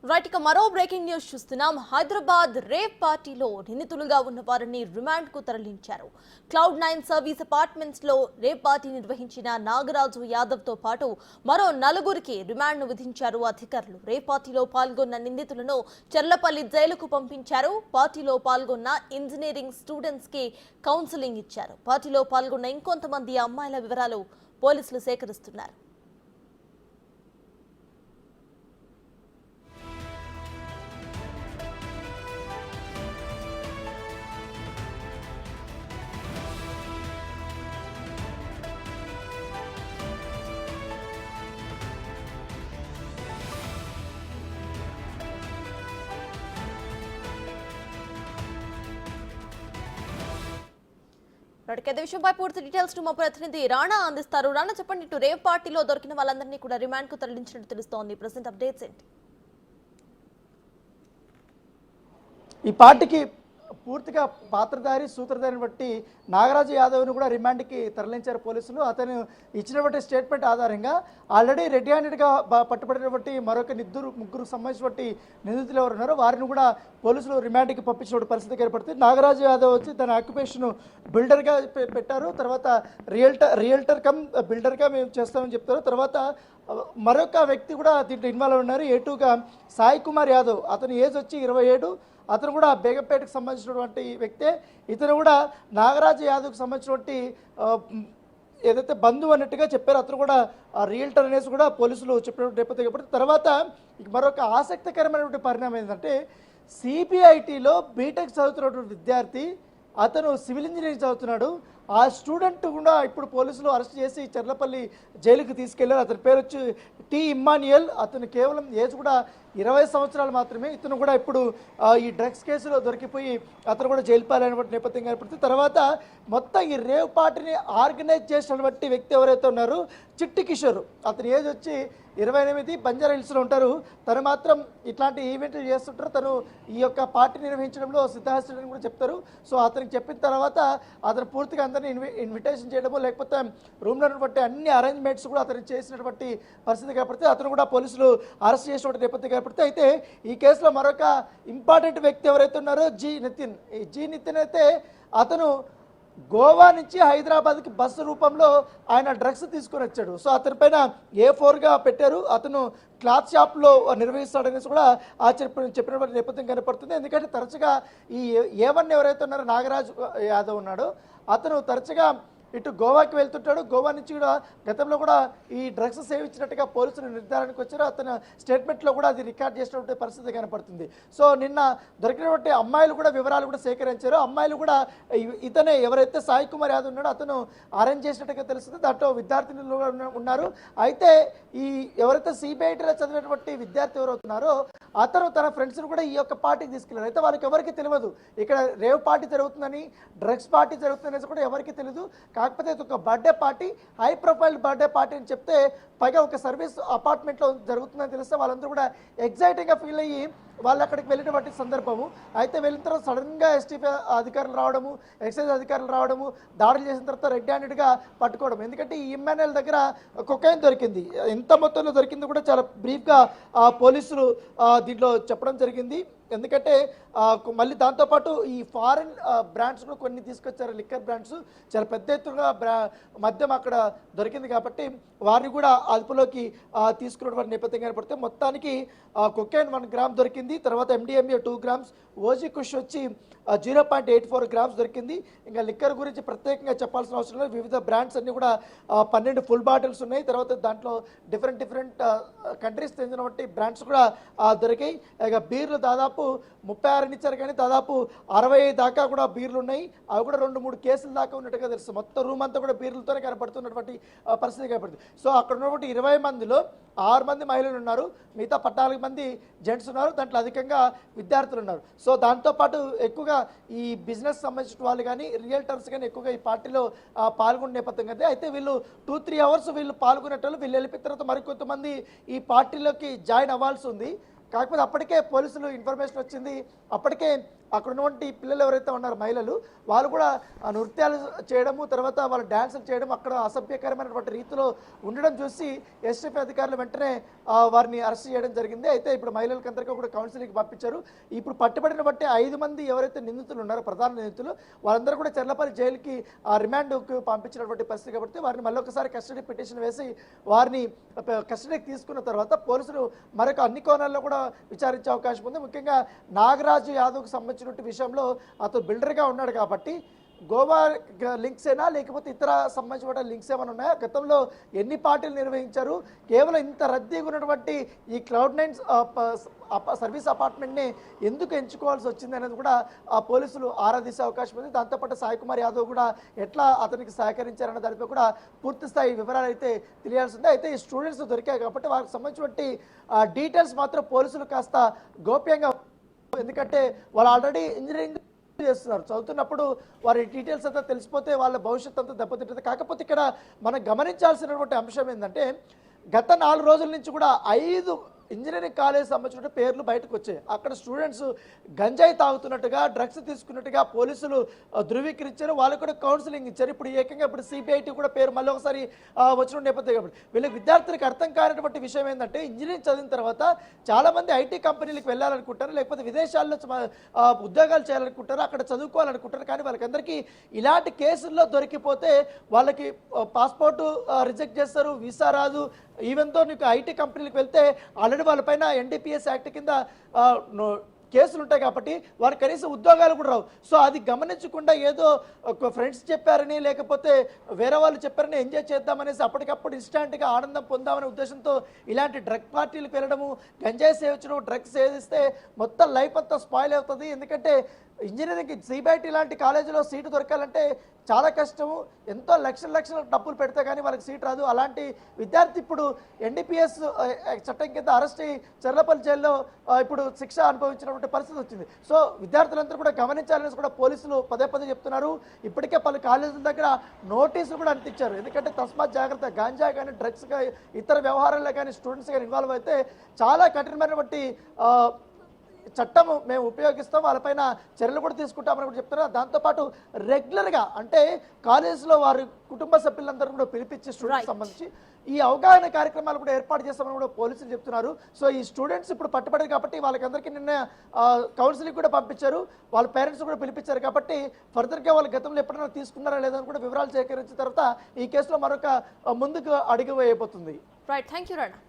Right ఇక మరో breaking news చూస్తున్నాం. హైదరాబాద్ రేవ్ పార్టీలో నిందితులుగా ఉన్న వారిని రిమాండ్ కు తరలించారు. క్లౌడ్9 సర్వీస్ అపార్ట్మెంట్స్ లో రేవ్ పార్టీ నిర్వహించిన నాగరాజు యాదవ్ తో పాటు మరో 4గురికి రిమాండ్ ను విధించారు అధికారులు. రేవ్ పార్టీలో పాల్గొన్న నిందితులను చెర్లపల్లి జైలుకు పంపించారు. పార్టీలో పాల్గొన్న ఇంజనీరింగ్ స్టూడెంట్స్ కి కౌన్సిలింగ్ ఇచ్చారు. పార్టీలో పాల్గొన్న ఇంకొంతమంది అమ్మాయిల వివరాలు పోలీసులు సేకరిస్తున్నారు. ఇదే విషయంపై పూర్తి డీటెయిల్స్ మా ప్రతినిధి రాణా అందిస్తారు. రాణా, చెప్పండి, ఇటు రేవ్ పార్టీలో దొరికిన వాళ్ళందరినీ కూడా రిమాండ్ కు తరలించినట్టు తెలుస్తోంది. ప్రెసెంట్ అప్డేట్స్ ఏంటి? ఈ పార్టీకి పూర్తిగా పాత్రధారి సూత్రధారిని బట్టి నాగరాజు యాదవ్ను కూడా రిమాండ్కి తరలించారు పోలీసులు. అతను ఇచ్చినటువంటి స్టేట్మెంట్ ఆధారంగా ఆల్రెడీ రెడ్ హ్యాండెడ్గా పట్టుబడినటువంటి మరొక ముగ్గురు సంబంధించినటువంటి నిందితులు ఎవరు ఉన్నారో వారిని కూడా పోలీసులు రిమాండ్కి పంపించిన పరిస్థితి ఏర్పడుతుంది. నాగరాజు యాదవ్ వచ్చి తన ఆక్యుపేషన్ బిల్డర్గా పెట్టారు. తర్వాత రియల్టర్ కమ్ బిల్డర్గా మేము చేస్తామని చెప్తారు. తర్వాత మరొక వ్యక్తి కూడా దీంట్లో ఇన్వాల్వ్ ఉన్నారు. ఏటుగా సాయి కుమార్ యాదవ్, అతని ఏజ్ వచ్చి 27. అతను కూడా బేగంపేటకు సంబంధించినటువంటి వ్యక్తే. ఇతను కూడా నాగరాజు యాదవ్కి సంబంధించినటువంటి ఏదైతే బంధువు అన్నట్టుగా చెప్పారో అతను కూడా రియల్టర్ అనేసి కూడా పోలీసులు చెప్పినటువంటి నేపథ్యం. కాబట్టి తర్వాత మరొక ఆసక్తికరమైనటువంటి పరిణామం ఏంటంటే సిబిఐటిలో బీటెక్ చదువుతున్నటువంటి విద్యార్థి, అతను సివిల్ ఇంజనీరింగ్ చదువుతున్నాడు. ఆ స్టూడెంట్ కూడా ఇప్పుడు పోలీసులు అరెస్ట్ చేసి చెర్లపల్లి జైలుకి తీసుకెళ్లారు. అతని పేరు వచ్చి టి ఇమ్మాన్యుయల్. అతను కేవలం ఏజ్ కూడా 20 సంవత్సరాలు మాత్రమే. ఇతను కూడా ఇప్పుడు ఈ డ్రగ్స్ కేసులో దొరికిపోయి అతను కూడా జైలు పాలైనటువంటి నేపథ్యం ఏర్పడుతుంది. తర్వాత మొత్తం ఈ రేవ్ పార్టీని ఆర్గనైజ్ చేసినటువంటి వ్యక్తి ఎవరైతే ఉన్నారో చిట్టి కిషోర్, అతని ఏజ్ వచ్చి 28, బంజారా హిల్స్లో ఉంటారు. తను మాత్రం ఇట్లాంటి ఈవెంట్లు చేస్తుంటారు. తను ఈ యొక్క పార్టీ నిర్వహించడంలో సిద్ధహస్తుడని కూడా చెప్తారు. సో అతనికి చెప్పిన తర్వాత అతను పూర్తిగా అందరినీ ఇన్విటేషన్ చేయడము, లేకపోతే రూమ్లో ఉన్నటువంటి అన్ని అరేంజ్మెంట్స్ కూడా అతను చేసినటువంటి పరిస్థితి ఏర్పడితే అతను కూడా పోలీసులు అరెస్ట్ చేసినటువంటి నేపథ్యం ఏర్పడితే, అయితే ఈ కేసులో మరొక ఇంపార్టెంట్ వ్యక్తి ఎవరైతే ఉన్నారో జి నితిన్ అయితే అతను గోవా నుంచి హైదరాబాద్కి బస్సు రూపంలో ఆయన డ్రగ్స్ తీసుకొని వచ్చాడు. సో అతని పైన A4గా పెట్టారు. అతను క్లాత్ షాప్లో నిర్వహిస్తాడనేసి కూడా చెప్పినటువంటి నేపథ్యం కనపడుతుంది. ఎందుకంటే తరచుగా ఈ A1 ఎవరైతే ఉన్నారో నాగరాజు యాదవ్ ఉన్నాడో అతను తరచుగా ఇటు గోవాకి వెళ్తుంటాడు. గోవా నుంచి కూడా గతంలో కూడా ఈ డ్రగ్స్ సేవించినట్టుగా పోలీసులు నిర్ధారణకు వచ్చారు. అతను స్టేట్మెంట్లో కూడా అది రికార్డ్ చేసినటువంటి పరిస్థితి కనపడుతుంది. సో నిన్న దొరికినటువంటి అమ్మాయిలు కూడా వివరాలు కూడా సేకరించారు. అమ్మాయిలు కూడా ఇతనే ఎవరైతే సాయి కుమార్ యాదవ్ ఉన్నాడో అతను అరేంజ్ చేసినట్టుగా తెలుస్తుంది. దాంట్లో విద్యార్థినులు ఉన్నారు. అయితే ఈ ఎవరైతే సిబిఐటీలో చదివినటువంటి విద్యార్థి ఎవరవుతున్నారో అతను తన ఫ్రెండ్స్ని కూడా ఈ యొక్క పార్టీకి తీసుకెళ్లారు. అయితే వాళ్ళకి ఎవరికి తెలియదు ఇక్కడ రేవ్ పార్టీ జరుగుతుందని, డ్రగ్స్ పార్టీ జరుగుతుందనేసి కూడా ఎవరికి తెలియదు. కాకపోతే ఇది ఒక birthday party, high profile birthday party అని చెప్తే, పైగా ఒక సర్వీస్ అపార్ట్మెంట్లో జరుగుతుందని తెలిస్తే వాళ్ళందరూ కూడా ఎగ్జైటింగ్గా ఫీల్ అయ్యి వాళ్ళు అక్కడికి వెళ్ళినటువంటి సందర్భము. అయితే వెళ్ళిన తర్వాత సడన్గా ఎస్టీపీ అధికారులు రావడము, ఎక్సైజ్ అధికారులు రావడము, దాడులు చేసిన తర్వాత రెడ్ హ్యాండెడ్గా పట్టుకోవడం. ఎందుకంటే ఈ ఇమ్మాన్యుయల్ దగ్గర కొకైన్ దొరికింది. ఎంత మొత్తంలో దొరికింది కూడా చాలా బ్రీఫ్గా పోలీసులు దీంట్లో చెప్పడం జరిగింది. ఎందుకంటే మళ్ళీ దాంతోపాటు ఈ ఫారిన్ బ్రాండ్స్ కూడా కొన్ని తీసుకొచ్చారు. లిక్కర్ బ్రాండ్స్ చాలా పెద్ద ఎత్తున మద్యం అక్కడ దొరికింది కాబట్టి వారిని కూడా అదుపులోకి తీసుకున్నటువంటి నేపథ్యం ఏర్పడితే మొత్తానికి కొకైన్ 1 గ్రామ్ దొరికింది. తర్వాత MDMA 2 గ్రామ్స్, ఓజీ కుష్ వచ్చి 0.84 గ్రామ్స్ దొరికింది. ఇంకా లిక్కర్ గురించి ప్రత్యేకంగా చెప్పాల్సిన అవసరం లేదు. వివిధ బ్రాండ్స్ అన్ని కూడా 12 ఫుల్ బాటిల్స్ ఉన్నాయి. తర్వాత దాంట్లో డిఫరెంట్ కంట్రీస్ చెందినటువంటి బ్రాండ్స్ కూడా దొరికాయి. ఇక బీర్లు దాదాపు 36 ఇచ్చారు, కానీ దాదాపు 65 దాకా కూడా బీర్లు ఉన్నాయి. అవి కూడా 2-3 కేసుల దాకా ఉన్నట్టుగా తెలుస్తుంది. మొత్తం రూమ్ అంతా కూడా బీర్లతోనే కనపడుతున్నటువంటి పరిస్థితి కనపడుతుంది. సో అక్కడ ఉన్నటువంటి 20 మందిలో 6 మంది మహిళలు ఉన్నారు, మిగతా 14 మంది జెంట్స్ ఉన్నారు. దాంట్లో అధికంగా విద్యార్థులు ఉన్నారు. సో దాంతోపాటు ఎక్కువగా ఈ బిజినెస్ సంబంధించిన వాళ్ళు కానీ రియల్టర్స్ కానీ ఎక్కువగా ఈ పార్టీలో పాల్గొనే నేపథ్యం కదా. అయితే వీళ్ళు 2-3 అవర్స్ వీళ్ళు పాల్గొనేటోళ్ళు. వీళ్ళు వెళ్ళిపోయిన తర్వాత మరికొంతమంది ఈ పార్టీలోకి జాయిన్ అవ్వాల్సి ఉంది. కాకపోతే అప్పటికే పోలీసులు ఇన్ఫర్మేషన్ వచ్చింది. అప్పటికే అక్కడ ఉన్నటువంటి పిల్లలు ఎవరైతే ఉన్నారో మహిళలు వాళ్ళు కూడా నృత్యాలు చేయడము, తర్వాత వాళ్ళు డ్యాన్సులు చేయడం, అక్కడ అసభ్యకరమైనటువంటి రీతిలో ఉండడం చూసి ఎస్టీఎఫ్ అధికారులు వెంటనే వారిని అరెస్ట్ చేయడం జరిగింది. అయితే ఇప్పుడు మహిళలకు అందరికీ కూడా కౌన్సిలింగ్ పంపించారు. ఇప్పుడు పట్టుబడిన బట్టి 5 మంది ఎవరైతే నిందితులు ఉన్నారో ప్రధాన నిందితులు వాళ్ళందరూ కూడా చెర్లపల్లి జైలుకి రిమాండ్కు పంపించినటువంటి పరిస్థితి కాబట్టి వారిని మళ్ళీ ఒకసారి కస్టడీ పిటిషన్ వేసి వారిని కస్టడీకి తీసుకున్న తర్వాత పోలీసులు మరొక అన్ని కోణాల్లో కూడా విచారించే అవకాశం ఉంది. ముఖ్యంగా నాగరాజు యాదవ్కు సంబంధించిన విషయంలో అతను బిల్డర్గా ఉన్నాడు కాబట్టి గోవా లింక్స్ అయినా లేకపోతే ఇతర సంబంధించిన లింక్స్ ఏమైనా ఉన్నాయా, గతంలో ఎన్ని పార్టీలు నిర్వహించారు, కేవలం ఇంత రద్దీగా ఉన్నటువంటి ఈ Cloud9 సర్వీస్ అపార్ట్మెంట్ని ఎందుకు ఎంచుకోవాల్సి వచ్చింది అనేది కూడా ఆ పోలీసులు ఆరాధించే అవకాశం ఉంది. దాంతోపాటు సాయి కుమార్ యాదవ్ కూడా ఎట్లా అతనికి సహకరించారన్న దానిపై కూడా పూర్తి స్థాయి వివరాలు అయితే తెలియాల్సి ఉంది. అయితే ఈ స్టూడెంట్స్ దొరికాయి కాబట్టి వారికి సంబంధించినటువంటి డీటెయిల్స్ మాత్రం పోలీసులు కాస్త గోప్యంగా, ఎందుకంటే వాళ్ళు ఆల్రెడీ ఇంజనీరింగ్ చేస్తున్నారు, చదువుతున్నప్పుడు వారి డీటెయిల్స్ అంతా తెలిసిపోతే వాళ్ళ భవిష్యత్తు అంతా దెబ్బతింటుంది. కాకపోతే ఇక్కడ మనం గమనించాల్సినటువంటి అంశం ఏంటంటే గత 4 రోజుల నుంచి కూడా 5 ఇంజనీరింగ్ కాలేజ్ సంబంధించిన పేర్లు బయటకు వచ్చాయి. అక్కడ స్టూడెంట్స్ గంజాయి తాగుతున్నట్టుగా, డ్రగ్స్ తీసుకున్నట్టుగా పోలీసులు ధృవీకరించారు. వాళ్ళకు కూడా కౌన్సిలింగ్ ఇచ్చారు. ఇప్పుడు ఏకంగా ఇప్పుడు సిబిఐటి కూడా పేరు మళ్ళీ ఒకసారి వచ్చిన నేపథ్యం కాబట్టి వీళ్ళకి విద్యార్థులకు అర్థం కానిటువంటి విషయం ఏంటంటే ఇంజనీరింగ్ చదివిన తర్వాత చాలామంది ఐటీ కంపెనీలకు వెళ్ళాలనుకుంటారు, లేకపోతే విదేశాల్లో ఉద్యోగాలు చేయాలనుకుంటారు, అక్కడ చదువుకోవాలనుకుంటారు. కానీ వాళ్ళకందరికీ ఇలాంటి కేసుల్లో దొరికిపోతే వాళ్ళకి పాస్పోర్టు రిజెక్ట్ చేస్తారు, వీసా రాదు. ఈవెన్తో నీకు ఐటీ కంపెనీలకు వెళ్తే ఆల్రెడీ వాళ్ళపైన ఎన్డీపీఎస్ యాక్ట్ కింద కేసులు ఉంటాయి కాబట్టి వారికి కనీసం ఉద్యోగాలు కూడా రావు. సో అది గమనించకుండా ఏదో ఫ్రెండ్స్ చెప్పారని లేకపోతే వేరే వాళ్ళు చెప్పారని ఎంజాయ్ చేద్దామనేసి అప్పటికప్పుడు ఇన్స్టాంట్గా ఆనందం పొందామనే ఉద్దేశంతో ఇలాంటి డ్రగ్ పార్టీలకు వెళ్ళడము, గంజాయి సేవించడం, డ్రగ్స్ సేవిస్తే మొత్తం లైఫ్ అంతా స్పాయిల్ అవుతుంది. ఎందుకంటే ఇంజనీరింగ్కి సిబిఐటి లాంటి కాలేజీలో సీటు దొరకాలంటే చాలా కష్టము, ఎంతో లక్షల డబ్బులు పెడితే కానీ వాళ్ళకి సీట్ రాదు. అలాంటి విద్యార్థి ఇప్పుడు ఎన్డీపీఎస్ చట్టం కింద అరెస్ట్ అయ్యి చెర్లపల్లి జైల్లో ఇప్పుడు శిక్ష అనుభవించినటువంటి పరిస్థితి వచ్చింది. సో విద్యార్థులందరూ కూడా గమనించాలని కూడా పోలీసులు పదే చెప్తున్నారు. ఇప్పటికే పలు కాలేజీల దగ్గర నోటీసులు కూడా అందించారు. ఎందుకంటే తస్మాత్ జాగ్రత్త, గాంజా కానీ డ్రగ్స్ కానీ ఇతర వ్యవహారాల్లో కానీ స్టూడెంట్స్ కానీ ఇన్వాల్వ్ అయితే చాలా కఠినమైనటువంటి చట్టము మేము ఉపయోగిస్తాం, వాళ్ళపైన చర్యలు కూడా తీసుకుంటామని కూడా చెప్తున్నారు. దాంతోపాటు రెగ్యులర్గా అంటే కాలేజీలో వారి కుటుంబ సభ్యులందరూ కూడా పిలిపించి స్టూడెంట్స్ సంబంధించి ఈ అవగాహన కార్యక్రమాలు కూడా ఏర్పాటు చేస్తామని కూడా పోలీసులు చెప్తున్నారు. సో ఈ స్టూడెంట్స్ ఇప్పుడు పట్టుబడారు కాబట్టి వాళ్ళకందరికీ నిన్న కౌన్సిలింగ్ కూడా పంపించారు, వాళ్ళ పేరెంట్స్ కూడా పిలిపించారు. కాబట్టి ఫర్దర్గా వాళ్ళ గతంలో ఎప్పుడైనా తీసుకున్నారా లేదని కూడా వివరాలు సేకరించిన తర్వాత ఈ కేసులో మరొక ముందుకు అడుగు వేయబోతుంది. Right, thank you Rana.